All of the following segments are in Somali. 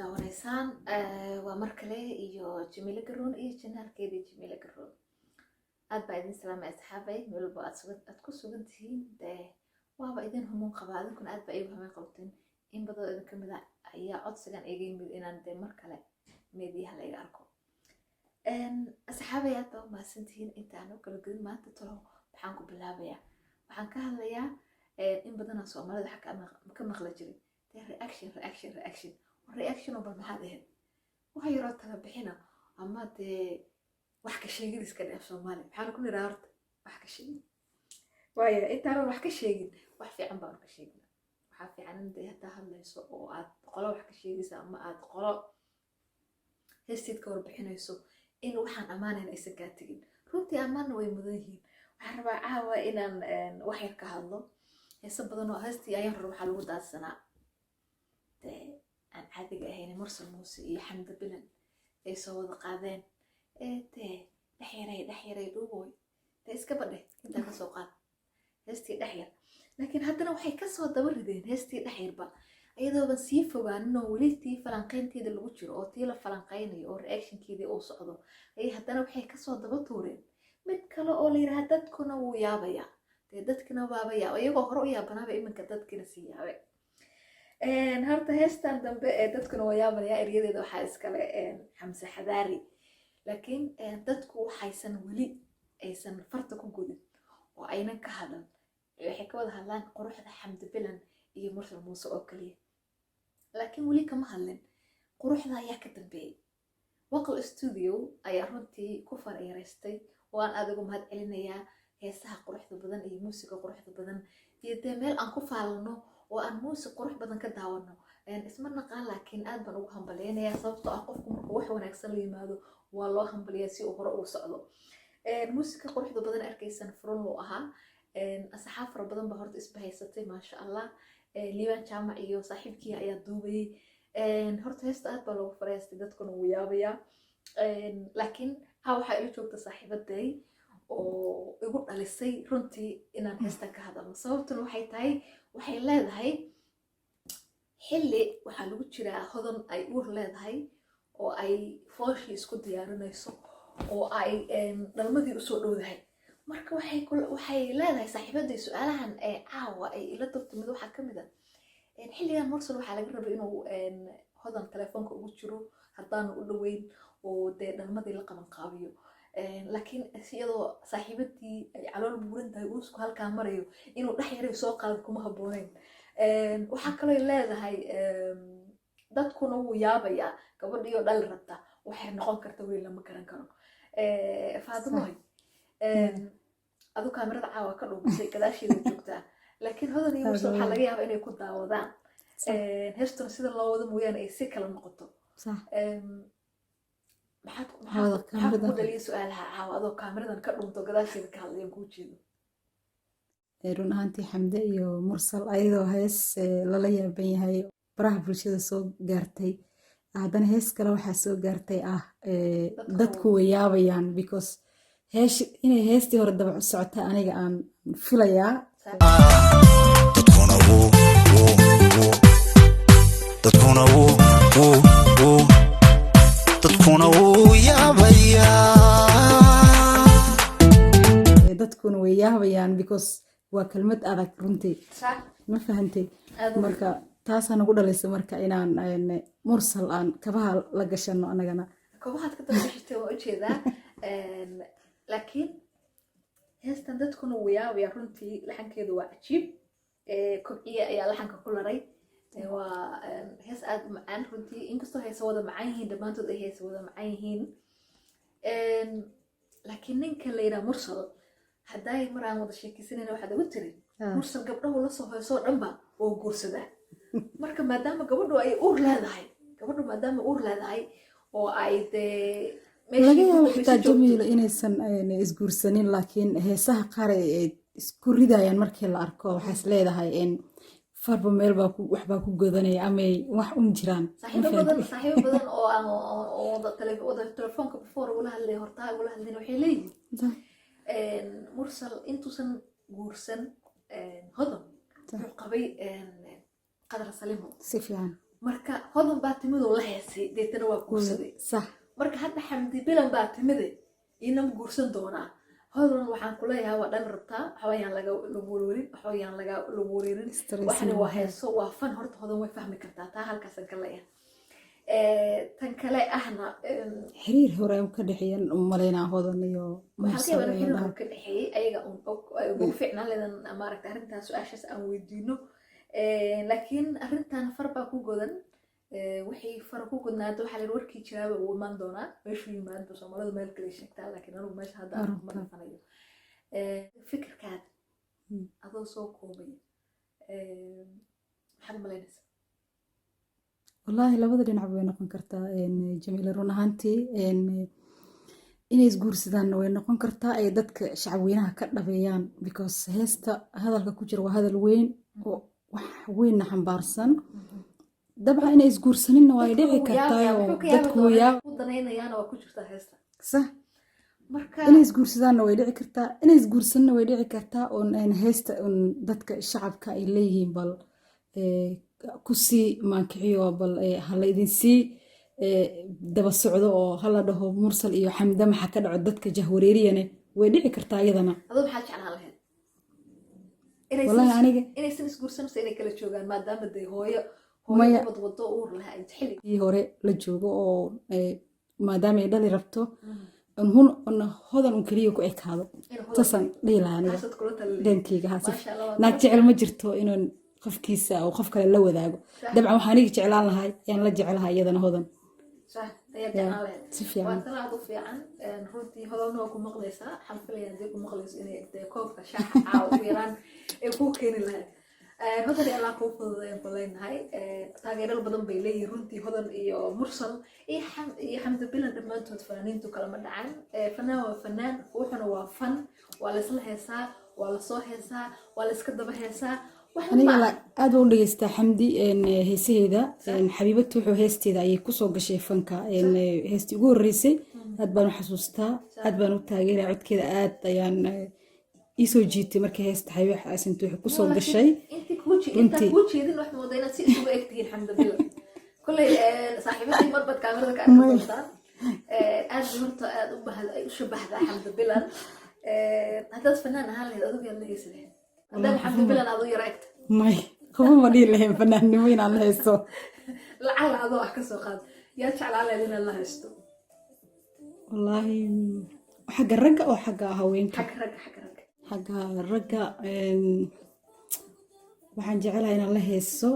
daawaneysaan waa mar kale iyo Jamila Garoon iyo channelkeeda Jamila Garoon aad baa idin salaamay asxaabay meel walba aad ku sugan tihiin waaba idin hamuun qabaa adinkuna aad baa igu hamuun qabteen in badan idin kamid ah ayaa codsigan iga yimid inaan mar kale meediyaha la iga arko asxaabay aad baa u mahadsantihiin intaan u kala gudin maanta talo waxaan ku bilaabayaa waxaan ka hadlayaa in badan Soomaalida xaq ka maqla jiray reaction oo maxaa dhahay waxa yaro tala bixina ama wax ka sheegid iska dhaf Soomaali waxaan ku niraa horta wax ka sheegid waayo intaan wax ka sheegid wax fiican baan ka sheegna waxa fiican in hada hadlayso oo aad qolo wax ka sheegaysa ama aad qolo heestid ka warbixinayso in waxaan amaanayn aysan ka tagin runtii amaana way mudan yihiin waxaan rabaa caawa inaan wax yar ka hadlo heesa badan oo heestii ayaan rabo waxa lagu daadsanaa aan caadiga ahayn Mursal Muuse iyo Xamda Bilan ay soo wada qaadeen dhaxyaray dhuuboy iska badhe inta ka soo qaad heestii dhaxyar laakiin haddana waxay ka soo daba rideen heestii dhaxyarba iyadoo ban sii fogaanin oo weli tii falanqeynteeda lagu jiro oo tii la falanqeynayo oo reactionkeedii uu socdo ay haddana waxay ka soo daba tuureen mid kale oo la yiraahdo dadkuna wuu yaabaya dadkina waaba yaab iyagoo hore u yaabanaaba iminka dadkina sii yaabay horta heestan dambe dadkuna waa yaabanaya eriyadeeda waxaa iskale Xamse Xadaari laakiin dadku waxaysan weli aysan farta ku gudin oo aynan ka hadlan waxay ka wada hadlaan quruxda Xamda Bilan iyo Mursal Muuse oo kaliya laakiin weli kama hadlin quruxda ayaa ka dambeeyay waqal studio ayaa runtii ku farayareystay waan adigu mahad celinayaa heesaha quruxda badan iyo muusiga quruxda badan iyo meel aan ku faalno oo aan muusiga qurux badan ka daawano isma naqaan laakiin aad baan ugu hambaleynayaa sababtoo ah qofku markuu wax wanaagsan la yimaado waa loo hambaliyaa si uu hore ugu socdo muusiga quruxda badan arkaysan furan loo ahaa asxaab fara badan baa horta isbahaysatay maasha Allah Liibaan Jaamac iyo saaxiibkii ayaa duubayay horta heesta aad baa loogu faraystay dadkuna wuu yaabayaa laakiin waxaa ila joogta saaxiibaday oo igu dhalisay runtii inaan heesta ka hadalno sababtuna waxay tahay waxay leedahay xilli waxaa lagu jiraa hodan ay uur leedahay oo ay fooshii isku diyaarinayso oo ay dhalmadii usoo dhowdahay marka waxay leedahay saaxiibaday su'aalahan caawa ay ila dabtamid waxaa ka mid ah xilligan Mursal waxaa laga rabay inuu hodan telefoonka ugu jiro haddaanu u dhaweyn oo dhalmadii la qaban qaabiyo laakiin iyadoo saaxiibadii ay calool buuran tahay uu isku halkaa marayo inuu dhaxyaray soo qaado kuma habooneyn waxaa kaloo leedahay dadkuna wuu yaabayaa gabadhii oo dhal rabta waxay noqon karta weli lama garan karo Faadimoy adu kaamirada caawa ka dhuumisay gadaasheeda joogtaa laakiin hodan iyo Mursal waxaa laga yaabaa inay ku daawadaan heestuna sida loo wado mooyaane ay si kala noqoto maxaad ku dhaliya su'aalaha caawa adoo kaamiradan ka dhunto gadaasheeda ka hadlayan kuu jeedo run ahaantii Xamda iyo Mursal ayadoo hees lala yaaban yahay baraha bulshada soo gaartay haddana hees kale waxaa soo gaartay dadku way yaabayaan because inay heestii hore daba socotay aniga aan filayaa dadkuna way yaabayaan because waa kelmad adag runtii ma fahantay marka taasaan ugu dhalisay marka inaan Mursal aan kabaha la gashano anagana kabahaad ka dabashitay waa u jeedaa laakiin heestan dadkuna wuu yaabayaa runtii laxankeedu waa cajiib kobciye ayaa laxanka ku laray waa hees aad u macaan runtii inkastoo heesa wada macaan yihiin dhammaantood ay heesa wada macaan yihiin laakiin ninka la yidhaha Mursal hadday maraan wada sheekaysanayna waxaad ugu tiri Mursal gabdhahu la soo hoysoo dhanba oo guursadaa marka maadaama gabadhu ay uur leedahay oo ay laga yaabo xitaa Jamiila inaysan isguursanin laakiin heesaha qaar ay isku ridayaan markii la arko waxaas leedahay farba meel baa waxbaa ku godanaya ama wax jiraan saaxiibo badan oo telefoonka before wala hadlay hortaa wala hadlin waxay leeyihiin Mursal intuusan guursan hodan wuxuu qabay qadar salimo si fiican marka hodan baa timid oo la heesay deetana waa guursaday صح marka hadda xamdi bilan baa timide inama guursan doonaa hodan waxaan ku leeyahay waa dhan rabtaa waxawayaan lagu wareerin waxawayaan lagu wareerin waxna waa heeso waa fan horta hodan way fahmi kartaa taa halkaasan ka leeyahay tan kale ahna xiriir hore ka dhaxeeyay umaleynaa hodan iyo waxaa ka xiriir hore ka dhaxeeyay ayaga ugu fiicnaan leedan maaragtay arrintaas su'aashaas aan weydiino laakiin arrintan far baa ku godan wixii far ku godnaado waxaa la warkii jiraaba uu imaan doonaa meeshuu yimaado Soomaalida meel kale sheegtaa laakiin anigu meesha hadda aan kuma dhaqanayo fikirkaada adoo soo koobay maxaad malaynaysaa والله labada dhinac way noqon kartaa Jamiila run ahaantii inay isguursadaan way noqon kartaa ay dadka shacabweynaha ka dhabeeyaan because heesta hadalka ku jira waa hadal weyn oo wax weyn xambaarsan dabcan inay isguursanina way dhici kartaa oo dadku yaa u danaynayaana waa ku jirta heesta sax marka inay isguursadaan way dhici kartaa inay isguursanina way dhici kartaa oo heesta dadka shacabka ay leeyihiin bal kusii maankiciyo bal hala idin sii daba socdo oo hala dhaho mursal iyo xamda maxaa ka dhaco dadka jahwareeriyane way dhici kartaa iyadana adoo maxaa jeclaan lahayd wallahi aniga inaysan isguursanayso inay kala joogaan maadaama day hooyo wado uur lahaa inta xilligii hore la joogo oo maadaama ay dhali rabto hun hodan un keliya ku ekaado tasan dhihi lahaa aniga dhankeyga haa naag jecel ma jirto inuu qofkiisa oo qof kale la wadaago dabcan waxaan aniga jeclaan lahay yaan la jecelahay iyadana hodan صح يا si fiican وأنا أعطي fiican runtii hodan waa ku maqlaysaa waxaan filayaa hadii ku maqlayso inay koobka shaaxa caawiyaan ee ku keeni lahayd hodan iyo allah kuu fududeeyay baleynahay taageero badan bay leeyihiin runtii hodan iyo mursal iyo xamdi bilan dhammaantood fanaaniintu kala ma dhacan fanaan waa fanaan wuxuuna waa fan waa la isla heesaa waa la soo heesaa waa la iska daba heesaa aniga aad u dhageystaa xamdi heesaheeda xabiibatu wuxuu heesteeda ayay kusoo gashay fanka heestii ugu horeysay aad baan u xasuustaa aad baan u taageeraa codkeeda aad ayaan isoo jiitay markii heesta xabiib xasantu wuxuu kusoo gashay intii ku jeedin wax moodayna si isugu egtihiin xamdi bilan kulay saaxiibadii marbad kaamirada ka aragtaa aad horta aad u bahday u shabahdaa xamdi bilan haddaad fanaan ahaan lahayd adigu yaa la heesi lahayd haddaan xamdi bilan aad u yara egta may kuma ma dhihi lahayn fanaannimo inaan la haysto lacala adoo wax ka soo qaad yaa jeclaan lahayd inaad la haysto wallaahi xagga ragga oo xagga haweenka xagga ragga waxaan jecelahay inaan la haysto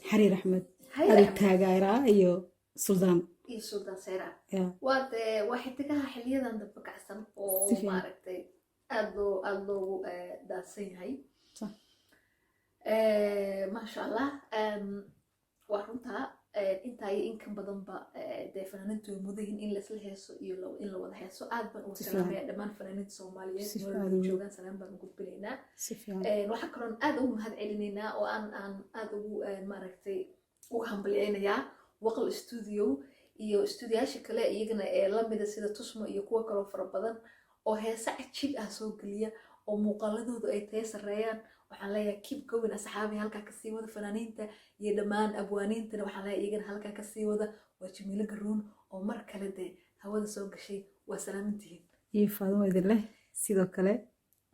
xariir axmed adu taageeraa iyo suldaan seyra waa xidigaha xiliyadan dambe kacsan oo maaragtay aad loogu daadsan yahay maasha allah waa runtaa intaa iyo inkan badanba dee fanaaniintu way mudayihin in laisla heeso iyo in la wada heeso aad baan ugu salaamaya dhammaan fanaaniinta soomaaliyeed nolol joogaan salaam baan ugu gudbinaynaa waxaa kaloon aad ugu mahad celinaynaa oo aan aad ugu maaragtay ugu hambalyaynayaa waqal studio iyo studiyaasha kale iyagana ee lamida sida tusmo iyo kuwa kaloo fara badan oo heesa cajiib ah soo geliya oo muuqaaladoodu ay tayo sareeyaan waxaan leeyahay keep going asxaabi halkaa kasii wada fanaaniinta iyo dhammaan abwaaniintana waxaan leeyahay iyagana halkaa kasii wada waa Jamiilo Garoon oo mar kale dee hawada soo gashay waa salaamintihiin iyo Faadumo idin leh sidoo kale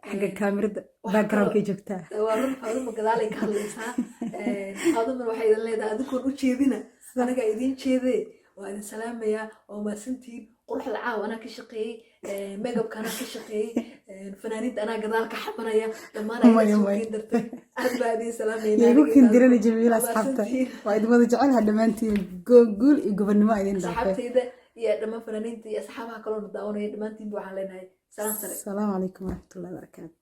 xagga kaamirada backgroundka joogtaa waa Faadumo gadaal ay ka hadlaysaa Faadumo waxay idin leedahay adikoon u jeedina anaga idin jeedee waa idin salaamayaa oo maasantiin quruxda caawa anaa ka shaqeeyey megabka anaa ka shaqeeyey fanaaniinta anaa gadaal ka xabanaya dhammaan ayaan dartay aad baa idin salaamayna igu kindirana Jamiila asxaabta waa idin wada jecelahay dhammaantiin guul iyo gobonimo idin dhaafay asxaabtayda iyo dhammaan fanaaniinta iyo asxaabaha kaloo daawanaya dhammaantiin waxaan leenahay salaam sare assalaamu calaykum waraxmatullaahi wabarakaatu